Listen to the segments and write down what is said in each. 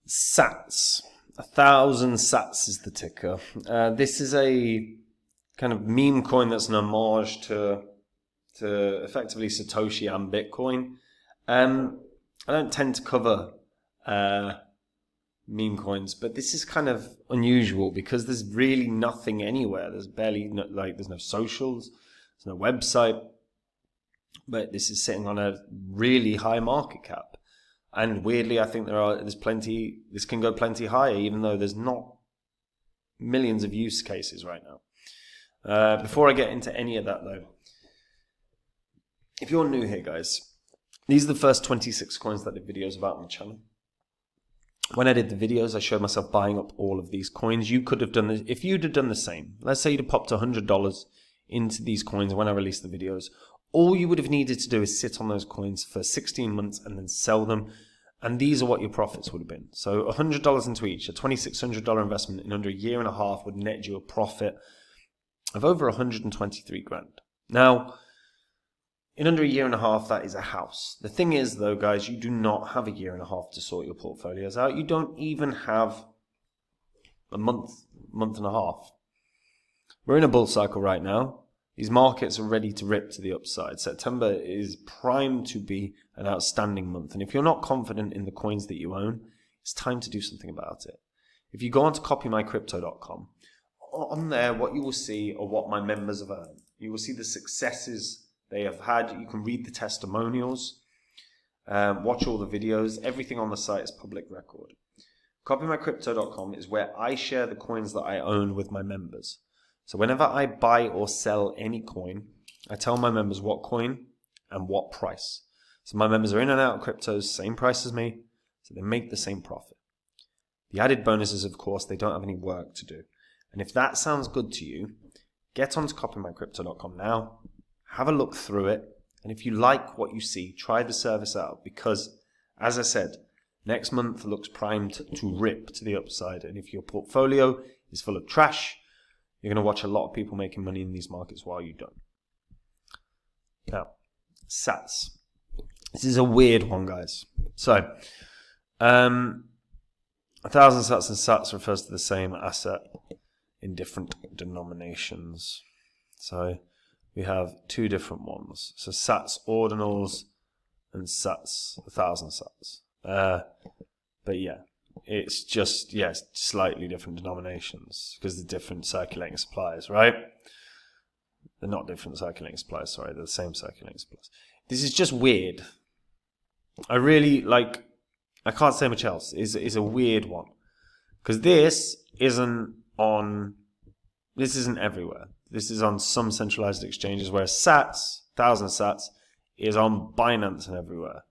Sats. 1,000 Sats is the ticker. This is a kind of meme coin that's an homage to effectively Satoshi and Bitcoin. I don't tend to cover meme coins, but this is kind of unusual because there's really nothing anywhere. There's barely there's no socials, there's no website, but this is sitting on a really high market cap. And weirdly, I think there's plenty. This can go plenty higher, even though there's not millions of use cases right now. Before I get into any of that, though, if you're new here, guys, these are the first 26 coins that I did videos about on the channel. When I did the videos, I showed myself buying up all of these coins. You could have done this if you'd have done the same. Let's say you'd have popped $100 into these coins when I released the videos. All you would have needed to do is sit on those coins for 16 months and then sell them. And these are what your profits would have been. So $100 into each, a $2,600 investment in under a year and a half would net you a profit of over 123 grand. Now, in under a year and a half, that is a house. The thing is, though, guys, you do not have a year and a half to sort your portfolios out. You don't even have a month and a half. We're in a bull cycle right now. These markets are ready to rip to the upside. September is primed to be an outstanding month. And if you're not confident in the coins that you own, it's time to do something about it. If you go on to copymycrypto.com, on there, what you will see are what my members have earned. You will see the successes they have had. You can read the testimonials, watch all the videos. Everything on the site is public record. Copymycrypto.com is where I share the coins that I own with my members. So whenever I buy or sell any coin, I tell my members what coin and what price. So my members are in and out of cryptos, same price as me, so they make the same profit. The added bonus is, of course, they don't have any work to do. And if that sounds good to you, get onto copymycrypto.com now, have a look through it, and if you like what you see, try the service out because, as I said, next month looks primed to rip to the upside. And if your portfolio is full of trash, you're going to watch a lot of people making money in these markets while you don't. Now, Sats. This is a weird one, guys. So, 1,000 Sats and Sats refers to the same asset in different denominations. So, we have two different ones. So, Sats ordinals and Sats, 1,000 Sats. But yeah. It's just, yes, slightly different denominations because they're different circulating supplies, right? They're not different circulating supplies, sorry, they're the same circulating supplies. This is just weird. I can't say much else. It's a weird one. Because this isn't everywhere. This is on some centralized exchanges, whereas Sats, 1,000 Sats, is on Binance and everywhere.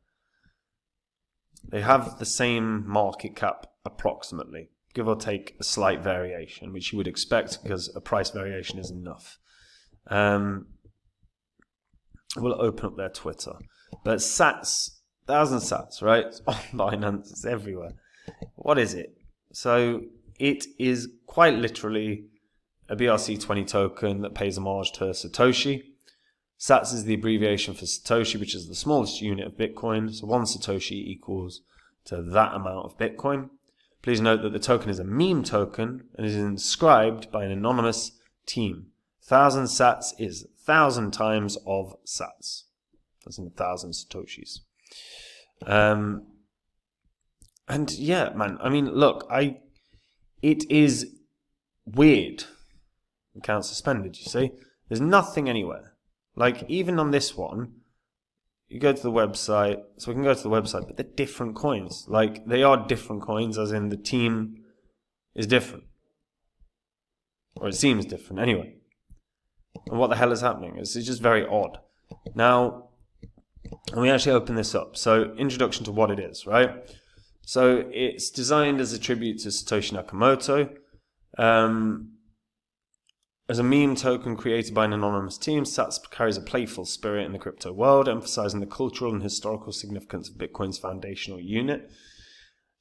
They have the same market cap approximately, give or take a slight variation, which you would expect because a price variation is enough. We'll open up their Twitter. But Sats, 1,000 Sats, right? It's on Binance, it's everywhere. What is it? So it is quite literally a BRC20 token that pays homage to Satoshi. Sats is the abbreviation for Satoshi, which is the smallest unit of Bitcoin. So one Satoshi equals to that amount of Bitcoin. Please note that the token is a meme token and is inscribed by an anonymous team. 1,000 Sats is 1,000 times of Sats. That's in 1,000 Satoshis. And yeah, man, I mean, look, it is weird. Account suspended, you see? There's nothing anywhere. Like, even on this one, you go to the website, so we can go to the website, but they're different coins. Like, they are different coins, as in the team is different. Or it seems different, anyway. And what the hell is happening? It's just very odd. Now, and we actually open this up. So, introduction to what it is, right? So, it's designed as a tribute to Satoshi Nakamoto. As a meme token created by an anonymous team, Sats carries a playful spirit in the crypto world, emphasizing the cultural and historical significance of Bitcoin's foundational unit.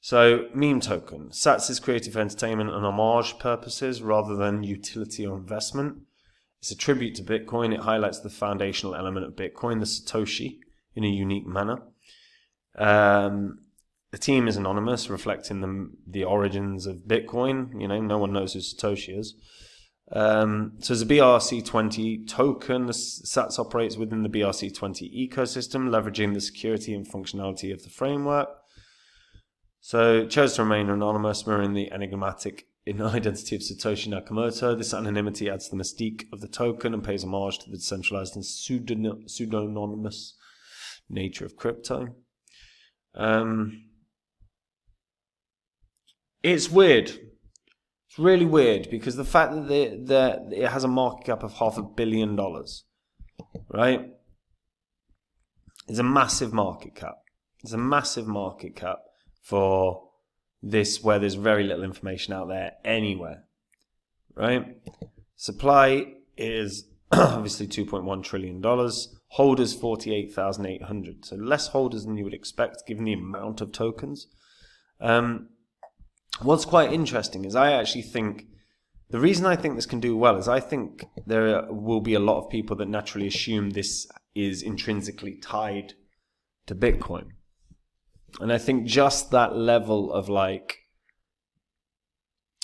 So, meme token. Sats is created for entertainment and homage purposes rather than utility or investment. It's a tribute to Bitcoin. It highlights the foundational element of Bitcoin, the Satoshi, in a unique manner. The team is anonymous, reflecting the origins of Bitcoin. No one knows who Satoshi is. So it's a BRC20 token. The SATS operates within the BRC20 ecosystem, leveraging the security and functionality of the framework. So it chose to remain anonymous, mirroring the enigmatic identity of Satoshi Nakamoto. This anonymity adds to the mystique of the token and pays homage to the decentralized and pseudonymous nature of crypto. It's weird. It's really weird because the fact that it has a market cap of $500 million, right? It's a massive market cap. It's a massive market cap for this, where there's very little information out there anywhere, right? Supply is obviously $2.1 trillion. Holders 48,800. So less holders than you would expect given the amount of tokens. What's quite interesting is I actually think, the reason I think this can do well is I think there will be a lot of people that naturally assume this is intrinsically tied to Bitcoin. And I think just that level of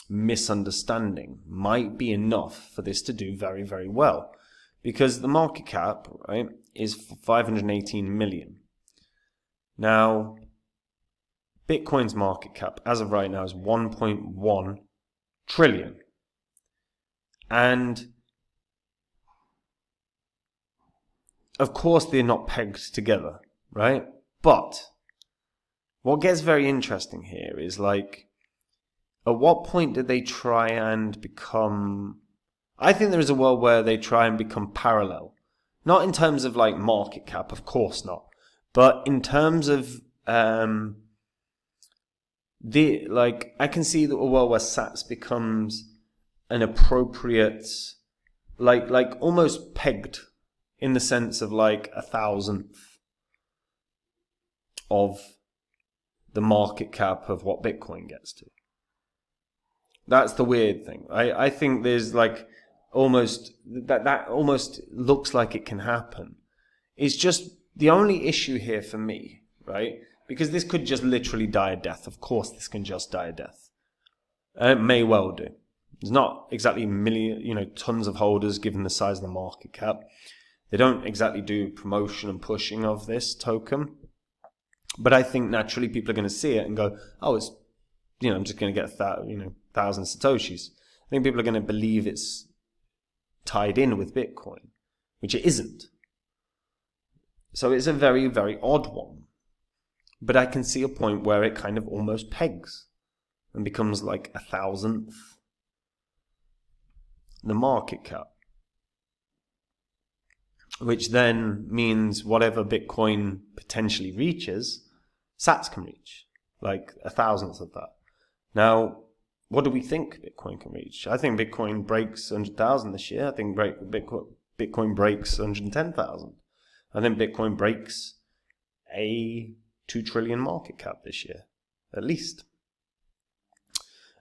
misunderstanding might be enough for this to do very, very well. Because the market cap, right, is 518 million. Now, Bitcoin's market cap, as of right now, is 1.1 trillion. And, of course, they're not pegged together, right? But what gets very interesting here is, at what point did they try and become... I think there is a world where they try and become parallel. Not in terms of, market cap, of course not. But in terms of... I can see a world where SATS becomes an appropriate, almost pegged in the sense of 1,000th of the market cap of what Bitcoin gets to. That's the weird thing. I think there's almost that almost looks like it can happen. It's just the only issue here for me, right? Because this could just literally die a death. Of course, this can just die a death. And it may well do. There's not exactly tons of holders given the size of the market cap. They don't exactly do promotion and pushing of this token. But I think naturally people are going to see it and go, oh, it's, I'm just going to get 1,000 Satoshis. I think people are going to believe it's tied in with Bitcoin, which it isn't. So it's a very, very odd one. But I can see a point where it kind of almost pegs and becomes 1,000th the market cap. Which then means whatever Bitcoin potentially reaches, SATS can reach. 1,000th of that. Now, what do we think Bitcoin can reach? I think Bitcoin breaks 100,000 this year. I think Bitcoin breaks 110,000. I think Bitcoin breaks a 2 trillion market cap this year, at least.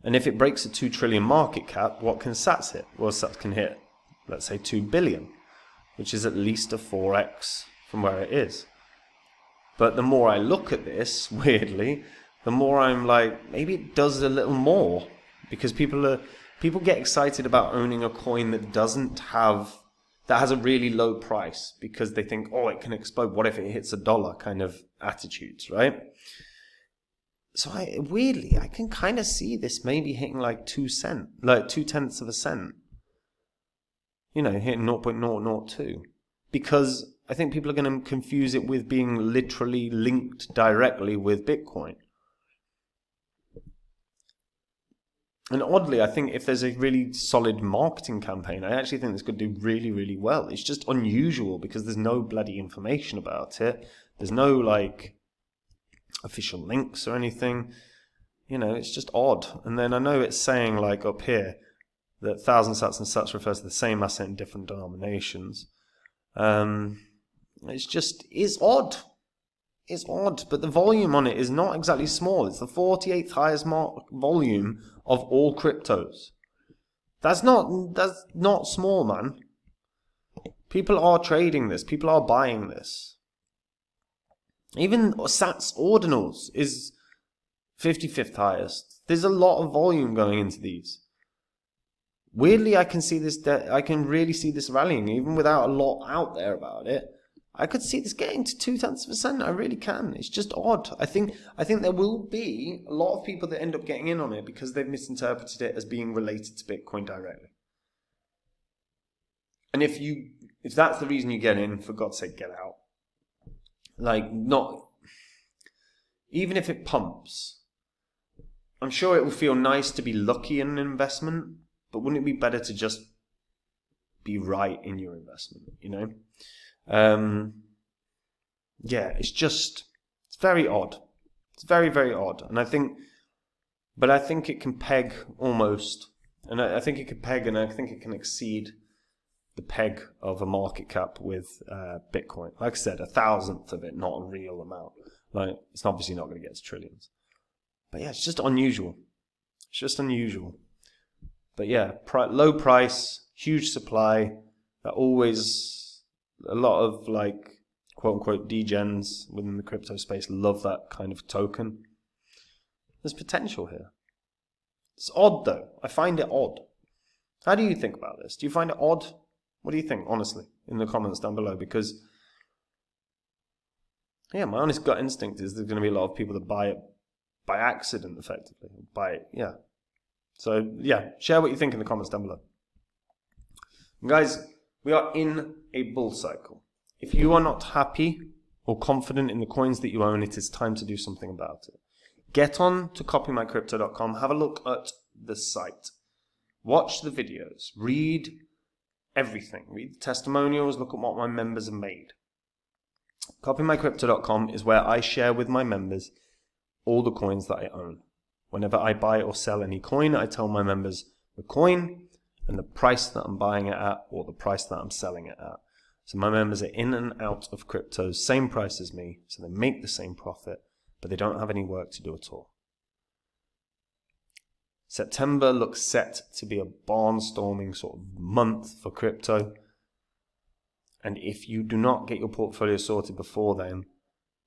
And if it breaks a 2 trillion market cap, what can SATS hit? Well, SATS can hit, let's say, 2 billion, which is at least a 4x from where it is. But the more I look at this, weirdly, the more I'm maybe it does a little more, because people get excited about owning a coin that has a really low price because they think, oh, it can explode. What if it hits $1 kind of attitudes, right? So weirdly, I can kind of see this maybe hitting 2 cents, 0.2 of a cent. Hitting 0.002. Because I think people are going to confuse it with being literally linked directly with Bitcoin. And oddly, I think if there's a really solid marketing campaign, I actually think this could do really, really well. It's just unusual because there's no bloody information about it. There's no, official links or anything. It's just odd. And then I know it's saying, up here, that 1,000 sats and sats refers to the same asset in different denominations. It's odd. It's odd, but the volume on it is not exactly small. It's the 48th highest volume of all cryptos. That's not small, man. People are trading this. People are buying this. Even Sats Ordinals is 55th highest. There's a lot of volume going into these. Weirdly, I can see this. I can really see this rallying, even without a lot out there about it. I could see this getting to 0.2%. I really can. It's just odd. I think there will be a lot of people that end up getting in on it because they've misinterpreted it as being related to Bitcoin directly. And if that's the reason you get in, for God's sake, get out. Like, not even if it pumps. I'm sure it will feel nice to be lucky in an investment, but wouldn't it be better to just be right in your investment? You know. Yeah, it's very odd. It's very, very odd. And I think it can peg almost, and I think it can peg, and I think it can exceed the peg of a market cap with Bitcoin. Like I said, 1,000th of it, not a real amount. Like, it's obviously not going to get to trillions. But yeah, it's just unusual. It's just unusual. But yeah, low price, huge supply. That always, a lot of like, quote unquote, degens within the crypto space love that kind of token. There's potential here. It's odd though. I find it odd. How do you think about this? Do you find it odd? What do you think, honestly, in the comments down below? Because, yeah, my honest gut instinct is there's going to be a lot of people that buy it by accident, effectively. Yeah. So, yeah, share what you think in the comments down below. And guys, we are in a bull cycle. If you are not happy or confident in the coins that you own, it is time to do something about it. Get on to copymycrypto.com, have a look at the site. Watch the videos, read everything. Read the testimonials, look at what my members have made. Copymycrypto.com is where I share with my members all the coins that I own. Whenever I buy or sell any coin, I tell my members the coin and the price that I'm buying it at, or the price that I'm selling it at. So my members are in and out of crypto, same price as me, so they make the same profit, but they don't have any work to do at all. September looks set to be a barnstorming sort of month for crypto. And if you do not get your portfolio sorted before then,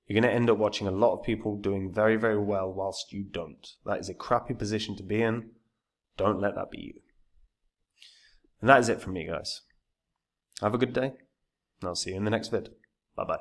you're going to end up watching a lot of people doing very, very well whilst you don't. That is a crappy position to be in. Don't let that be you. And that is it from me, guys. Have a good day, and I'll see you in the next vid. Bye-bye.